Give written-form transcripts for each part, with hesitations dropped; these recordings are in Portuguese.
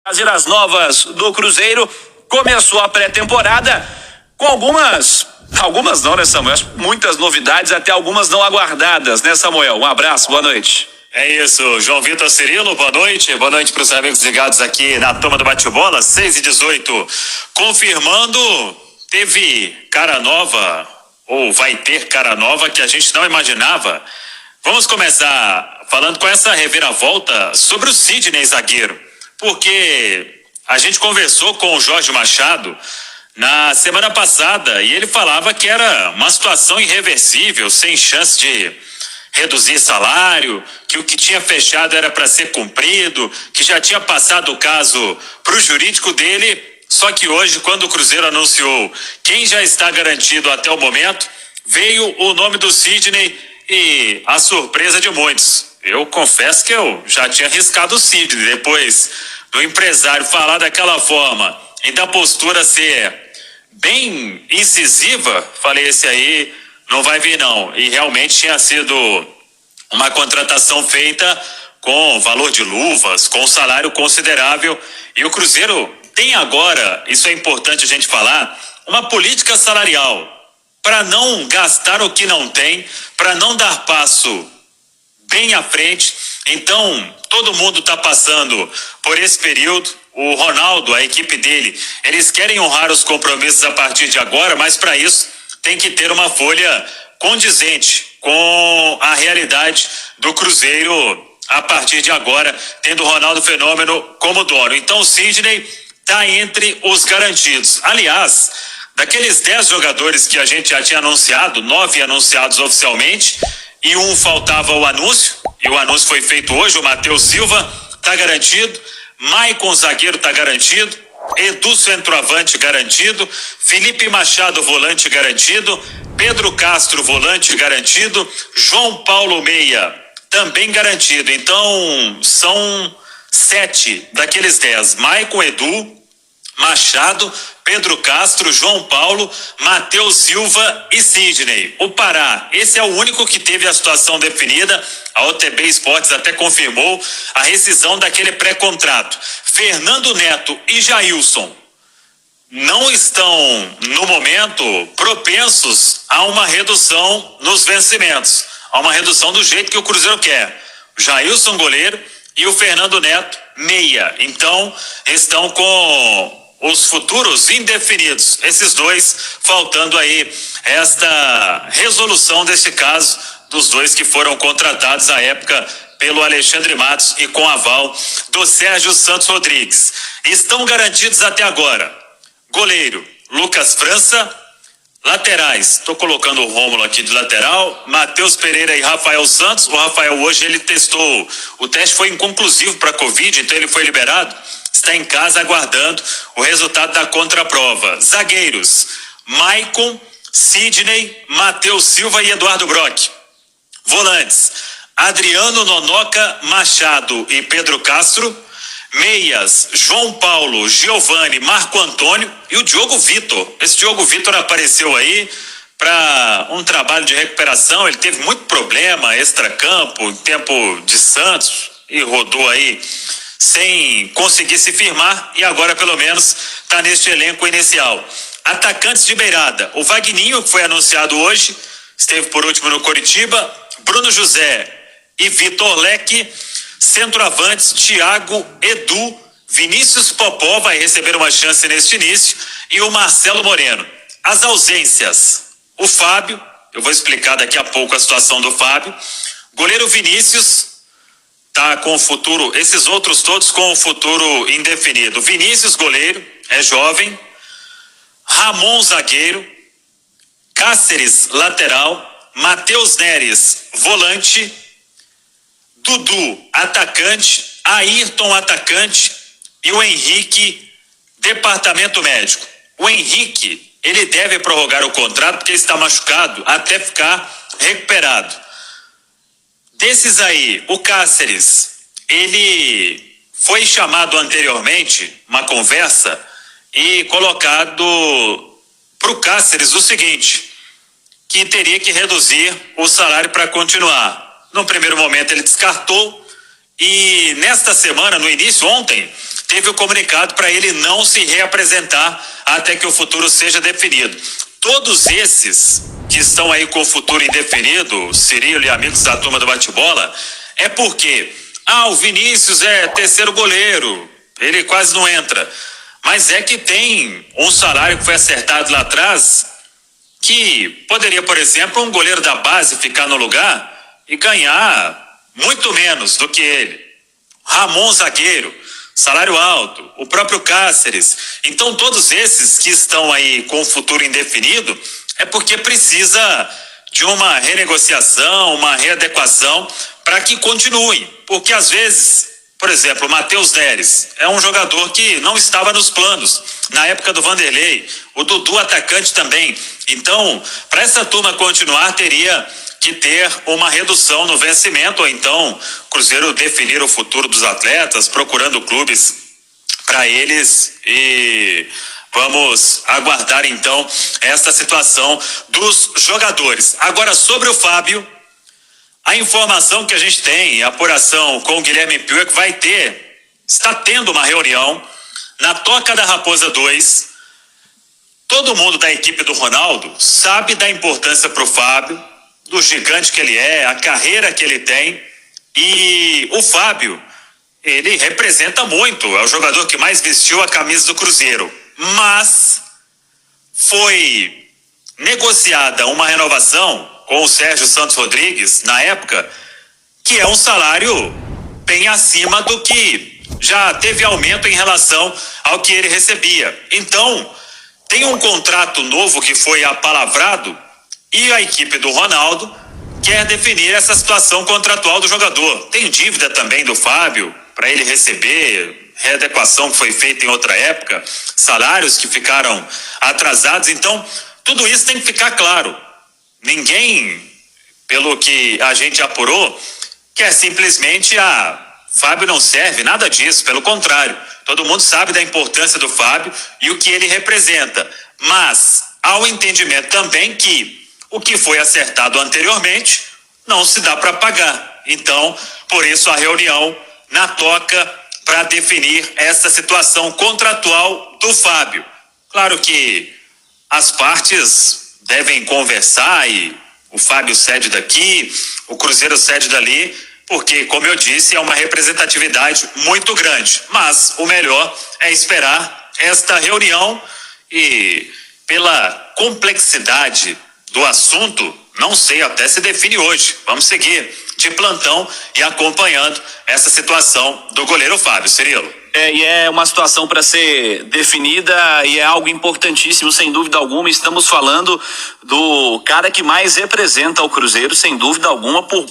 Trazer as novas do Cruzeiro. Começou a pré-temporada com algumas não, né, Samuel? Muitas novidades, até algumas não aguardadas, né, Samuel? Um abraço, boa noite. É isso, João Vitor Cirilo, boa noite para os amigos ligados aqui na turma do Bate-Bola, 6h18, confirmando, teve cara nova, ou vai ter cara nova que a gente não imaginava. Vamos começar falando com essa reviravolta sobre o Sidney, zagueiro, porque a gente conversou com o Jorge Machado na semana passada e ele falava que era uma situação irreversível, sem chance de reduzir salário, que o que tinha fechado era para ser cumprido, que já tinha passado o caso para o jurídico dele. Só que hoje, quando o Cruzeiro anunciou quem já está garantido até o momento, veio o nome do Sidney e a surpresa de muitos. Eu confesso que eu já tinha arriscado o Sidney, depois do empresário falar daquela forma e da postura ser bem incisiva, falei, esse aí não vai vir não. E realmente tinha sido uma contratação feita com valor de luvas, com salário considerável, e o Cruzeiro tem agora, isso é importante a gente falar, uma política salarial para não gastar o que não tem, para não dar passo bem à frente. Então, todo mundo está passando por esse período. O Ronaldo, a equipe dele, eles querem honrar os compromissos a partir de agora, mas para isso tem que ter uma folha condizente com a realidade do Cruzeiro a partir de agora, tendo o Ronaldo Fenômeno como dono. Então o Sidney está entre os garantidos. Aliás, daqueles 10 jogadores que a gente já tinha anunciado, 9 anunciados oficialmente, e um faltava o anúncio, e o anúncio foi feito hoje, o Matheus Silva está garantido, Maicon zagueiro está garantido, Edu centroavante garantido, Felipe Machado volante garantido, Pedro Castro volante garantido, João Paulo Meia também garantido. Então são 7 daqueles 10, Maicon, Edu, Machado, Pedro Castro, João Paulo, Matheus Silva e Sidney. O Pará, esse é o único que teve a situação definida. A OTB Esportes até confirmou a rescisão daquele pré-contrato. Fernando Neto e Jailson não estão, no momento, propensos a uma redução nos vencimentos, a uma redução do jeito que o Cruzeiro quer. O Jailson, goleiro, e o Fernando Neto, meia. Então, estão com os futuros indefinidos, esses dois, faltando aí esta resolução desse caso dos dois que foram contratados à época pelo Alexandre Matos e com aval do Sérgio Santos Rodrigues. Estão garantidos até agora goleiro Lucas França, laterais, estou colocando o Rômulo aqui de lateral, Matheus Pereira e Rafael Santos. O Rafael hoje ele testou, o teste foi inconclusivo para Covid, então ele foi liberado, está em casa aguardando o resultado da contraprova. Zagueiros, Maicon, Sidney, Matheus Silva e Eduardo Brock. Volantes, Adriano Nonoca, Machado e Pedro Castro. Meias, João Paulo, Giovani, Marco Antônio e o Diogo Vitor. Esse Diogo Vitor apareceu aí para um trabalho de recuperação. Ele teve muito problema extracampo, em tempo de Santos, e rodou aí sem conseguir se firmar, e agora pelo menos está neste elenco inicial. Atacantes de beirada, o Vagninho, que foi anunciado hoje, esteve por último no Coritiba, Bruno José e Vitor Leque. Centroavantes, Thiago, Edu, Vinícius Popó vai receber uma chance neste início, e o Marcelo Moreno. As ausências, o Fábio, eu vou explicar daqui a pouco a situação do Fábio. Goleiro Vinícius tá com o futuro, esses outros todos com o futuro indefinido. Vinícius, goleiro, é jovem. Ramon, zagueiro. Cáceres, lateral. Matheus Neres, volante. Dudu, atacante. Ayrton, atacante. E o Henrique, departamento médico. O Henrique, ele deve prorrogar o contrato porque está machucado até ficar recuperado. Desses aí, o Cáceres, ele foi chamado anteriormente, uma conversa, e colocado para o Cáceres o seguinte, que teria que reduzir o salário para continuar. No primeiro momento ele descartou, E nesta semana, no início, ontem, teve o comunicado para ele não se reapresentar até que o futuro seja definido. Todos esses que estão aí com o futuro indefinido, Cirilo e amigos da turma do bate-bola, é porque, o Vinícius é terceiro goleiro, ele quase não entra. Mas é que tem um salário que foi acertado lá atrás, que poderia, por exemplo, um goleiro da base ficar no lugar e ganhar muito menos do que ele. Ramon, zagueiro, salário alto, o próprio Cáceres. Então todos esses que estão aí com o futuro indefinido é porque precisa de uma renegociação, uma readequação para que continuem, porque às vezes, por exemplo, o Matheus Neres é um jogador que não estava nos planos na época do Vanderlei, o Dudu atacante também. Então, para essa turma continuar, teria que ter uma redução no vencimento, ou então Cruzeiro definir o futuro dos atletas, procurando clubes para eles, e vamos aguardar então essa situação dos jogadores. Agora, sobre o Fábio, a informação que a gente tem, a apuração com o Guilherme Pio, é que está tendo uma reunião na Toca da Raposa 2. Todo mundo da equipe do Ronaldo sabe da importância para o Fábio, do gigante que ele é, a carreira que ele tem, e o Fábio, ele representa muito, é o jogador que mais vestiu a camisa do Cruzeiro, mas foi negociada uma renovação com o Sérgio Santos Rodrigues, na época, que é um salário bem acima do que já teve aumento em relação ao que ele recebia. Então, tem um contrato novo que foi apalavrado e a equipe do Ronaldo quer definir essa situação contratual do jogador. Tem dívida também do Fábio para ele receber, readequação que foi feita em outra época, salários que ficaram atrasados. Então, tudo isso tem que ficar claro. Ninguém, pelo que a gente apurou, quer simplesmente Fábio não serve, nada disso, pelo contrário. Todo mundo sabe da importância do Fábio e o que ele representa. Mas há um entendimento também que o que foi acertado anteriormente não se dá para pagar. Então, por isso a reunião na Toca para definir essa situação contratual do Fábio. Claro que as partes devem conversar e o Fábio cede daqui, o Cruzeiro cede dali, porque, como eu disse, é uma representatividade muito grande. Mas o melhor é esperar esta reunião e, pela complexidade do assunto, não sei, até se define hoje. Vamos seguir de plantão e acompanhando essa situação do goleiro Fábio. Cirilo. E é uma situação para ser definida e é algo importantíssimo, sem dúvida alguma. Estamos falando do cara que mais representa o Cruzeiro, sem dúvida alguma, por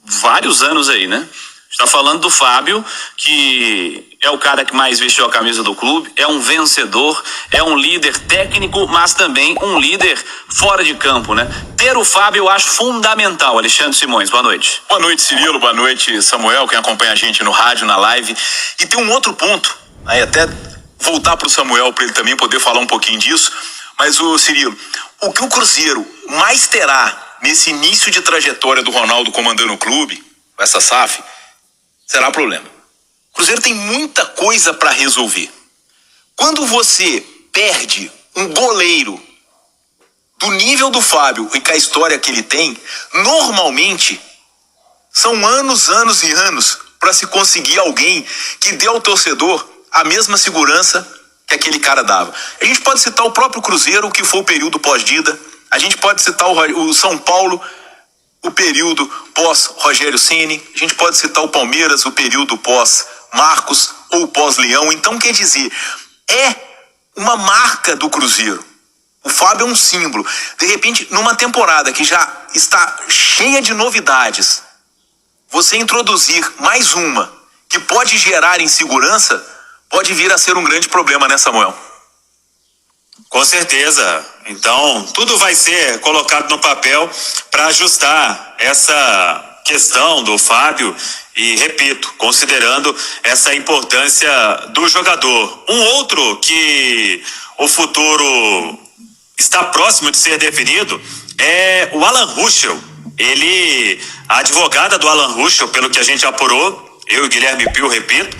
vários anos aí, né? Está falando do Fábio, que é o cara que mais vestiu a camisa do clube, é um vencedor, é um líder técnico, mas também um líder fora de campo, né? Ter o Fábio eu acho fundamental. Alexandre Simões, boa noite. Boa noite, Cirilo, boa noite, Samuel, quem acompanha a gente no rádio, na live. E tem um outro ponto, aí até voltar para o Samuel, para ele também poder falar um pouquinho disso, mas o Cirilo, o que o Cruzeiro mais terá nesse início de trajetória do Ronaldo comandando o clube, essa SAF, será problema. O Cruzeiro tem muita coisa para resolver. Quando você perde um goleiro do nível do Fábio e com a história que ele tem, normalmente são anos e anos para se conseguir alguém que dê ao torcedor a mesma segurança que aquele cara dava. A gente pode citar o próprio Cruzeiro, que foi o período pós-Dida. A gente pode citar o São Paulo, o período pós-Rogério Ceni. A gente pode citar o Palmeiras, o período pós-Marcos ou pós-Leão. Então, quer dizer, é uma marca do Cruzeiro. O Fábio é um símbolo. De repente, numa temporada que já está cheia de novidades, você introduzir mais uma que pode gerar insegurança, pode vir a ser um grande problema, né, Samuel? Com certeza. Então, tudo vai ser colocado no papel para ajustar essa questão do Fábio e, repito, considerando essa importância do jogador. Um outro que o futuro está próximo de ser definido é o Alan Ruschel. A advogada do Alan Ruschel, pelo que a gente apurou, eu e Guilherme Pio, repito,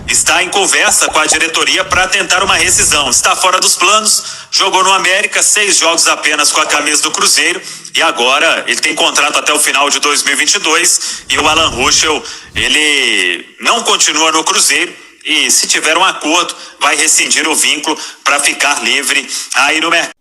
está em conversa com a diretoria para tentar uma rescisão. Está fora dos planos, jogou no América, 6 jogos apenas com a camisa do Cruzeiro e agora ele tem contrato até o final de 2022 e o Alan Ruschel, ele não continua no Cruzeiro e se tiver um acordo vai rescindir o vínculo para ficar livre aí no mercado.